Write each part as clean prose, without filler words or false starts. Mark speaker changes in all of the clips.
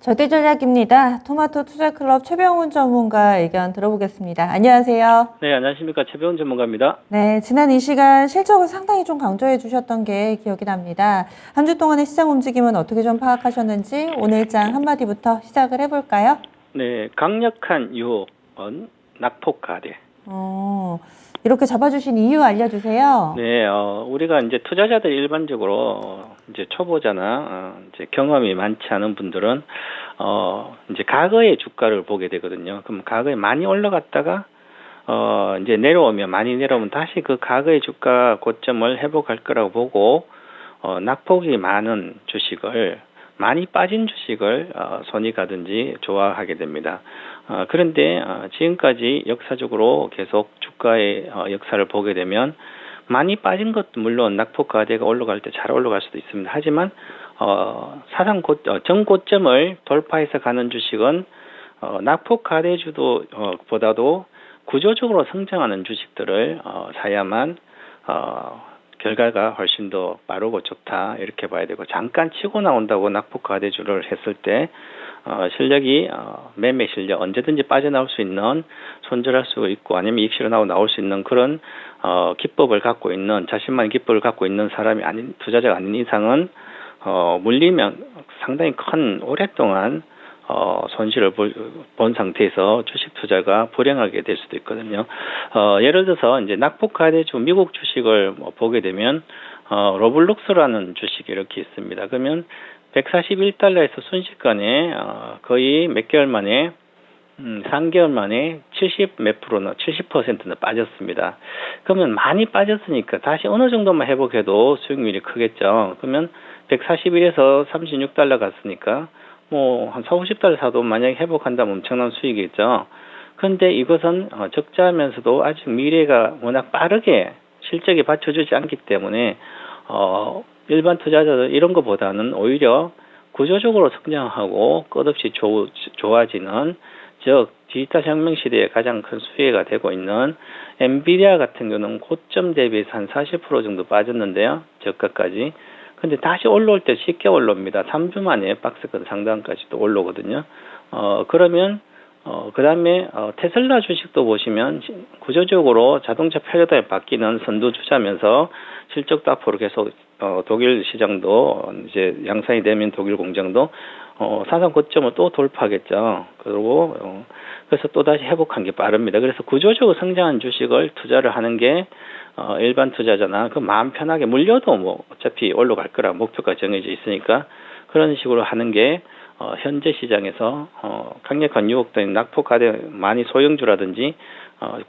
Speaker 1: 절대전략입니다. 토마토 투자클럽 최병훈 전문가 의견 들어보겠습니다. 안녕하세요.
Speaker 2: 네, 안녕하십니까. 최병훈 전문가입니다.
Speaker 1: 네, 지난 이 시간 실적을 상당히 좀 강조해 주셨던 게 기억이 납니다. 한 주 동안의 시장 움직임은 어떻게 좀 파악하셨는지 오늘장 한마디부터 시작을 해볼까요?
Speaker 2: 네, 강력한 유혹은 낙폭과대.
Speaker 1: 이렇게 잡아주신 이유 알려주세요.
Speaker 2: 네, 우리가 이제 투자자들 일반적으로 이제 초보자나 이제 경험이 많지 않은 분들은 이제 과거의 주가를 보게 되거든요. 그럼 과거에 많이 올라갔다가 이제 내려오면 많이 내려오면 다시 그 과거의 주가 고점을 회복할 거라고 보고 낙폭이 많은 주식을 많이 빠진 주식을 손이 가든지 좋아하게 됩니다. 그런데 지금까지 역사적으로 계속 주가의 역사를 보게 되면 많이 빠진 것도 물론 낙폭과대가 올라갈 때 잘 올라갈 수도 있습니다. 하지만 사상 전고점을 돌파해서 가는 주식은 낙폭과대주도 보다도 구조적으로 성장하는 주식들을 사야만 결과가 훨씬 더 빠르고 좋다 이렇게 봐야 되고, 잠깐 치고 나온다고 낙폭과대주를 했을 때 실력이 매매 실력 언제든지 빠져나올 수 있는, 손절할 수 있고 아니면 이익 실현하고 나올 수 있는 그런 기법을 갖고 있는, 자신만의 기법을 갖고 있는 사람이 아닌, 투자자가 아닌 이상은 물리면 상당히 큰 오랫동안 손실을 본 상태에서 주식 투자가 불행하게 될 수도 있거든요. 예를 들어서 이제 낙폭과대주 미국 주식을 보게 되면 로블록스라는 주식이 이렇게 있습니다. 그러면 141달러에서 순식간에 거의 몇 개월 만에 3개월 만에 70몇 프로나 70%나 빠졌습니다. 그러면 많이 빠졌으니까 다시 어느 정도만 회복해도 수익률이 크겠죠. 그러면 141에서 36달러 갔으니까 한 40~50달러 사도 만약에 회복한다면 엄청난 수익이겠죠. 그런데 이것은 적자하면서도 아직 미래가 워낙 빠르게 실적이 받쳐주지 않기 때문에 일반 투자자들 이런 것보다는 오히려 구조적으로 성장하고 끝없이 좋아지는, 즉 디지털 혁명 시대에 가장 큰 수혜가 되고 있는 엔비디아 같은 경우는 고점 대비해서 한 40% 정도 빠졌는데요. 저가까지. 근데 다시 올라올 때 쉽게 올라옵니다. 3주 만에 박스권 상단까지도 올라오거든요. 그러면 그 다음에 테슬라 주식도 보시면 구조적으로 자동차 패러다임이 바뀌는 선두주자면서 실적도 앞으로 계속 독일 시장도 이제 양산이 되면 독일 공장도 사상 고점을 또 돌파하겠죠. 그리고 그래서 또 다시 회복한 게 빠릅니다. 그래서 구조적으로 성장한 주식을 투자를 하는 게 일반 투자자나 그 마음 편하게 물려도 뭐 어차피 올라갈 거라 목표가 정해져 있으니까 그런 식으로 하는 게 현재 시장에서 강력한 유혹된 낙폭과대 많이 소형주라든지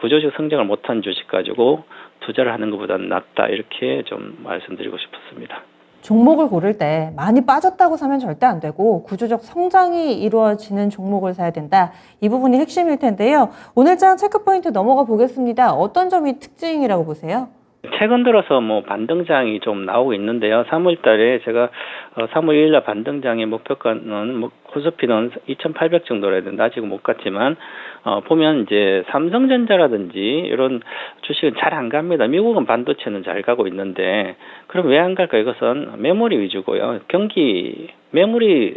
Speaker 2: 구조적 성장을 못한 주식 가지고 투자를 하는 것보다는 낫다, 이렇게 좀 말씀드리고 싶었습니다.
Speaker 1: 종목을 고를 때 많이 빠졌다고 사면 절대 안 되고 구조적 성장이 이루어지는 종목을 사야 된다. 이 부분이 핵심일 텐데요. 오늘장 체크포인트 넘어가 보겠습니다. 어떤 점이 특징이라고 보세요?
Speaker 2: 최근 들어서 반등장이 좀 나오고 있는데요. 3월 달에 제가 3월 1일 날 반등장의 목표가는 코스피는 2,800 정도라 해야 된다. 아직은 못 갔지만 보면 이제 삼성전자라든지 이런 주식은 잘 안 갑니다. 미국은 반도체는 잘 가고 있는데 그럼 왜 안 갈까? 이것은 메모리 위주고요. 메모리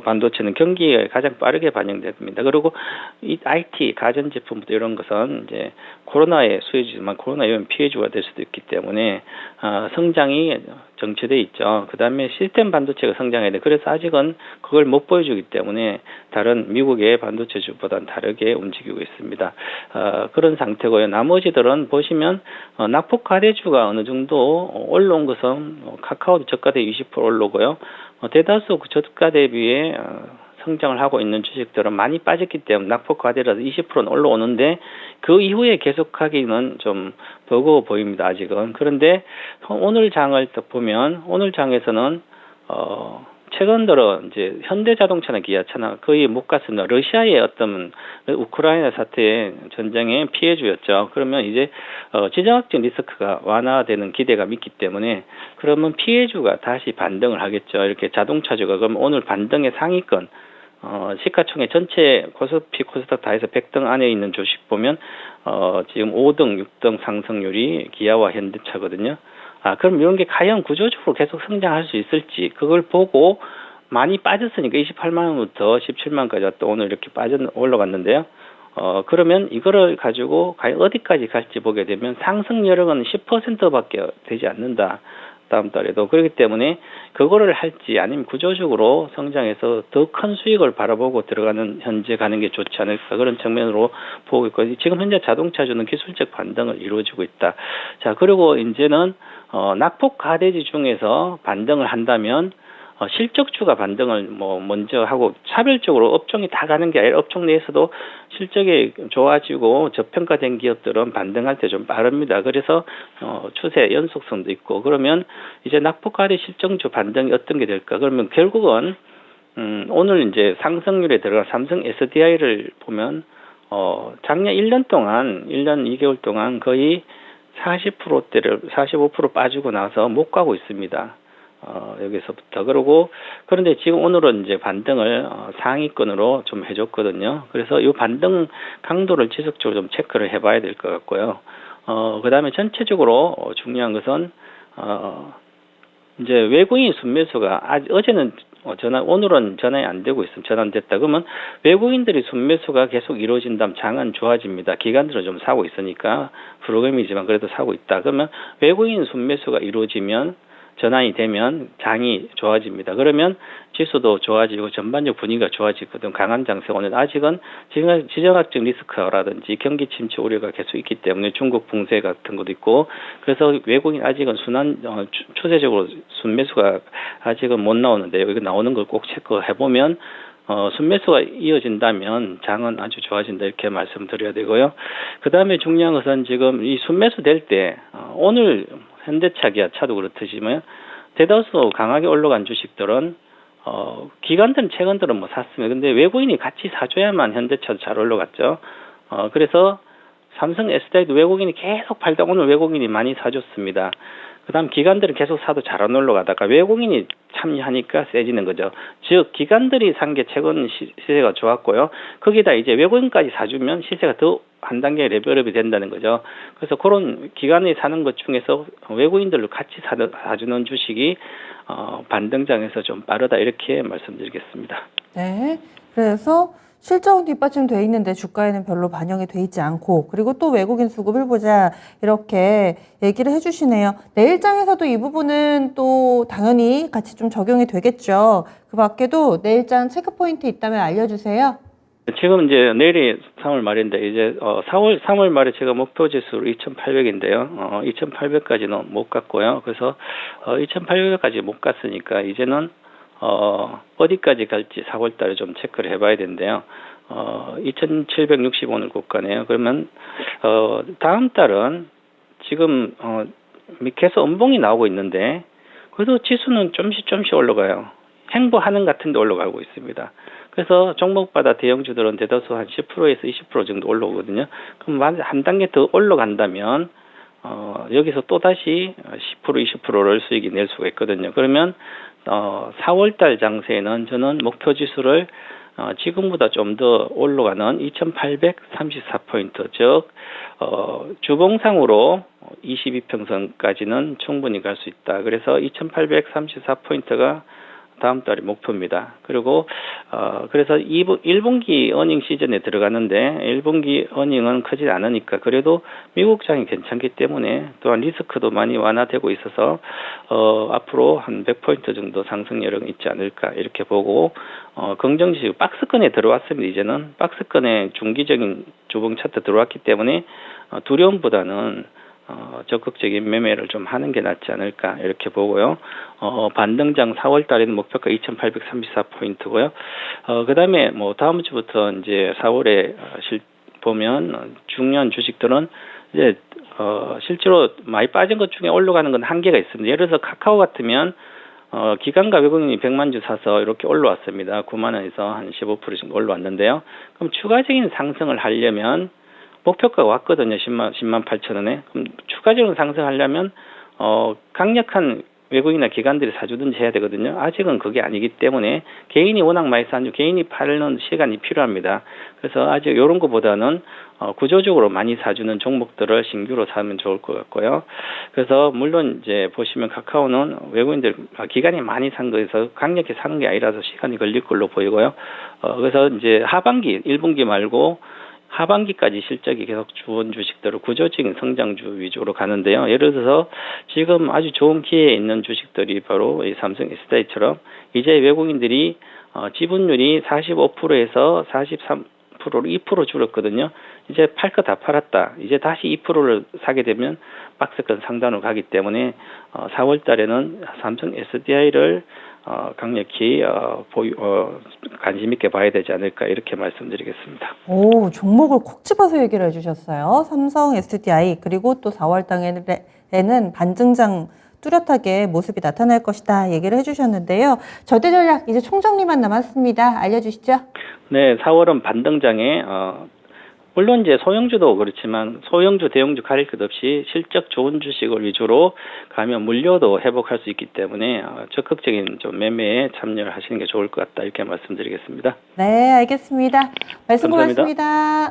Speaker 2: 반도체는 경기에 가장 빠르게 반영됩니다. 그리고 이 IT, 가전제품부터 이런 것은 이제 코로나의 수혜주지만 코로나 이런 피해주가 될 수도 있기 때문에 성장이 정체돼 있죠. 그 다음에 시스템 반도체가 성장해야 돼. 그래서 아직은 그걸 못 보여주기 때문에 다른 미국의 반도체주보다는 다르게 움직이고 있습니다. 그런 상태고요. 나머지들은 보시면 낙폭과대주가 어느 정도 올라온 것은 카카오도 저가 대비 20% 올라오고요. 대다수 그 저가 대비에 성장을 하고 있는 주식들은 많이 빠졌기 때문에 낙폭과대라서 20%는 올라오는데 그 이후에 계속하기는 좀 버거워 보입니다. 아직은. 그런데 오늘 장을 보면 오늘 장에서는 최근 들어 이제 현대자동차나 기아차나 거의 못 갔습니다. 러시아의 어떤 우크라이나 사태의 전쟁의 피해주였죠. 그러면 이제 지정학적 리스크가 완화되는 기대가 있기 때문에 그러면 피해주가 다시 반등을 하겠죠. 이렇게 자동차주가 그럼 오늘 반등의 상위권 시가총액 전체 코스피 코스닥 다 해서 100등 안에 있는 주식 보면 지금 5등, 6등 상승률이 기아와 현대차거든요. 그럼 이런 게 과연 구조적으로 계속 성장할 수 있을지 그걸 보고 많이 빠졌으니까 28만 원부터 17만 원까지 왔다 오늘 이렇게 올라갔는데요. 그러면 이거를 가지고 과연 어디까지 갈지 보게 되면 상승 여력은 10%밖에 되지 않는다. 다음 달에도. 그렇기 때문에 그거를 할지 아니면 구조적으로 성장해서 더 큰 수익을 바라보고 들어가는 현재 가는 게 좋지 않을까 그런 측면으로 보고 있거든요. 지금 현재 자동차주는 기술적 반등을 이루어지고 있다. 자, 그리고 이제는 낙폭 가대지 중에서 반등을 한다면 실적주가 반등을 먼저 하고 차별적으로 업종이 다 가는 게 아니라 업종 내에서도 실적이 좋아지고 저평가된 기업들은 반등할 때 좀 빠릅니다. 그래서 추세 연속성도 있고 그러면 이제 낙폭과대 실적주 반등이 어떤 게 될까? 그러면 결국은 오늘 이제 상승률에 들어간 삼성 SDI를 보면 작년 1년 2개월 동안 거의 40%대를 45% 빠지고 나서 못 가고 있습니다. 여기서부터. 그런데 지금 오늘은 이제 반등을 상위권으로 좀 해줬거든요. 그래서 이 반등 강도를 지속적으로 좀 체크를 해봐야 될 것 같고요. 그 다음에 전체적으로 중요한 것은, 이제 외국인 순매수가 어제는 오늘은 전환이 안 되고 있으면 전환됐다. 그러면 외국인들이 순매수가 계속 이루어진다면 장은 좋아집니다. 기관들은 좀 사고 있으니까 프로그램이지만 그래도 사고 있다. 그러면 외국인 순매수가 이루어지면 전환이 되면 장이 좋아집니다. 그러면 지수도 좋아지고 전반적 분위기가 좋아지거든. 강한 장세 오늘 아직은 지정학적 리스크라든지 경기 침체 우려가 계속 있기 때문에 중국 붕괴 같은 것도 있고 그래서 외국인 아직은 추세적으로 순매수가 아직은 못 나오는데요. 이거 나오는 걸 꼭 체크해 보면 순매수가 이어진다면 장은 아주 좋아진다 이렇게 말씀드려야 되고요. 그 다음에 중요한 것은 지금 이 순매수 될 때 오늘 현대차, 기아차도 그렇듯이면 대다수 강하게 올라간 주식들은 기관들은 최근들은 샀습니다. 근데 외국인이 같이 사줘야만 현대차도 잘 올라갔죠. 그래서 삼성 SDI도 외국인이 계속 팔다 오늘 외국인이 많이 사줬습니다. 그 다음 기관들은 계속 사도 잘 안 올라가다가 외국인이 참여하니까 세지는 거죠. 즉 기관들이 산 게 최근 시세가 좋았고요. 거기다 이제 외국인까지 사주면 시세가 더 한 단계 레벨업이 된다는 거죠. 그래서 그런 기관이 사는 것 중에서 외국인들로 같이 사주는 주식이 반등장에서 좀 빠르다 이렇게 말씀드리겠습니다.
Speaker 1: 네. 그래서 실적은 뒷받침돼 있는데 주가에는 별로 반영이 돼 있지 않고 그리고 또 외국인 수급을 보자 이렇게 얘기를 해주시네요. 내일장에서도 이 부분은 또 당연히 같이 좀 적용이 되겠죠. 그 밖에도 내일장 체크포인트 있다면 알려주세요.
Speaker 2: 지금 이제 내일이 3월 말인데 이제 3월 말에 제가 목표 지수로 2,800인데요. 2,800까지는 못 갔고요. 그래서 2,800까지 못 갔으니까 이제는 어디까지 갈지 4월 달에 좀 체크를 해봐야 되는데요. 2,760원을 고가네요. 그러면 다음 달은 지금 계속 음봉이 나오고 있는데 그래도 지수는 좀씩 올라가요. 행보하는 같은 데 올라가고 있습니다. 그래서 종목마다 대형주들은 대다수 한 10%에서 20% 정도 올라오거든요. 그럼 한 단계 더 올라간다면 여기서 또다시 10% 20%를 수익이 낼 수가 있거든요. 그러면 4월달 장세에는 저는 목표 지수를 지금보다 좀 더 올라가는 2,834포인트 즉 주봉상으로 22평선까지는 충분히 갈 수 있다. 그래서 2,834포인트가 다음 달이 목표입니다. 그리고 그래서 1분기 어닝 시즌에 들어가는데 1분기 어닝은 크지 않으니까 그래도 미국장이 괜찮기 때문에 또한 리스크도 많이 완화되고 있어서 앞으로 한 100포인트 정도 상승 여력이 있지 않을까 이렇게 보고 긍정지수 박스권에 들어왔습니다. 이제는 박스권에 중기적인 주봉 차트 들어왔기 때문에 두려움보다는 적극적인 매매를 좀 하는 게 낫지 않을까 이렇게 보고요. 반등장 4월 달에는 목표가 2,834포인트고요. 그 다음에 다음 주부터 이제 4월에 보면 중요한 주식들은 이제 실제로 많이 빠진 것 중에 올라가는 건 한계가 있습니다. 예를 들어서 카카오 같으면 기관과 외국인이 100만 주 사서 이렇게 올라왔습니다. 9만 원에서 한 15% 정도 올라왔는데요. 그럼 추가적인 상승을 하려면 목표가가 왔거든요. 10만 8천 원에. 그럼 추가적으로 상승하려면 강력한 외국인이나 기관들이 사주든지 해야 되거든요. 아직은 그게 아니기 때문에 개인이 워낙 많이 사는 개인이 팔는 시간이 필요합니다. 그래서 아직 이런 것보다는 구조적으로 많이 사주는 종목들을 신규로 사면 좋을 것 같고요. 그래서 물론 이제 보시면 카카오는 외국인들 기관이 많이 산 거에서 강력히 사는 게 아니라서 시간이 걸릴 걸로 보이고요. 그래서 이제 하반기 1분기 말고 하반기까지 실적이 계속 좋은 주식들을 구조적인 성장주 위주로 가는데요. 예를 들어서 지금 아주 좋은 기회에 있는 주식들이 바로 이 삼성 SDI처럼 이제 외국인들이 지분율이 45%에서 43%로 2% 줄었거든요. 이제 팔 거 다 팔았다. 이제 다시 2%를 사게 되면 박스권 상단으로 가기 때문에 4월 달에는 삼성 SDI를 강력히 관심 있게 봐야 되지 않을까 이렇게 말씀드리겠습니다.
Speaker 1: 오, 종목을 콕 집어서 얘기를 해주셨어요. 삼성 SDI 그리고 또 4월 달에는 반등장 뚜렷하게 모습이 나타날 것이다 얘기를 해주셨는데요. 절대 전략 이제 총정리만 남았습니다. 알려주시죠.
Speaker 2: 네, 4월은 반등장에 물론 이제 소형주도 그렇지만 소형주, 대형주 가릴 것 없이 실적 좋은 주식을 위주로 가면 물려도 회복할 수 있기 때문에 적극적인 좀 매매에 참여를 하시는 게 좋을 것 같다 이렇게 말씀드리겠습니다.
Speaker 1: 네, 알겠습니다. 말씀
Speaker 2: 감사합니다.
Speaker 1: 고맙습니다.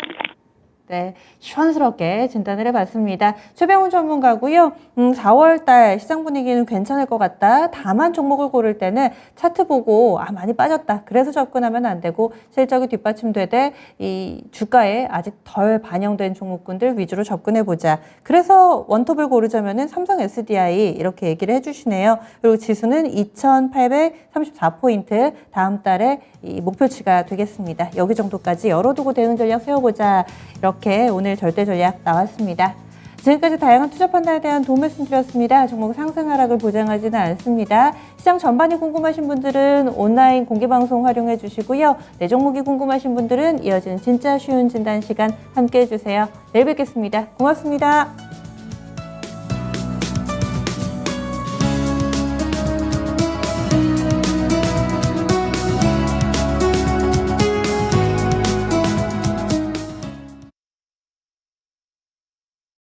Speaker 1: 네, 시원스럽게 진단을 해봤습니다. 최병훈 전문가고요. 4월달 시장 분위기는 괜찮을 것 같다. 다만 종목을 고를 때는 차트 보고 많이 빠졌다. 그래서 접근하면 안 되고 실적이 뒷받침되되 이 주가에 아직 덜 반영된 종목군들 위주로 접근해보자. 그래서 원톱을 고르자면은 삼성 SDI 이렇게 얘기를 해주시네요. 그리고 지수는 2,834포인트 다음 달에 이 목표치가 되겠습니다. 여기 정도까지 열어두고 대응 전략 세워보자. 이렇게 오늘 절대 전략 나왔습니다. 지금까지 다양한 투자 판단에 대한 도움 말씀드렸습니다. 종목 상승 하락을 보장하지는 않습니다. 시장 전반이 궁금하신 분들은 온라인 공개방송 활용해 주시고요. 내 종목이 궁금하신 분들은 이어지는 진짜 쉬운 진단 시간 함께 해주세요. 내일 뵙겠습니다. 고맙습니다.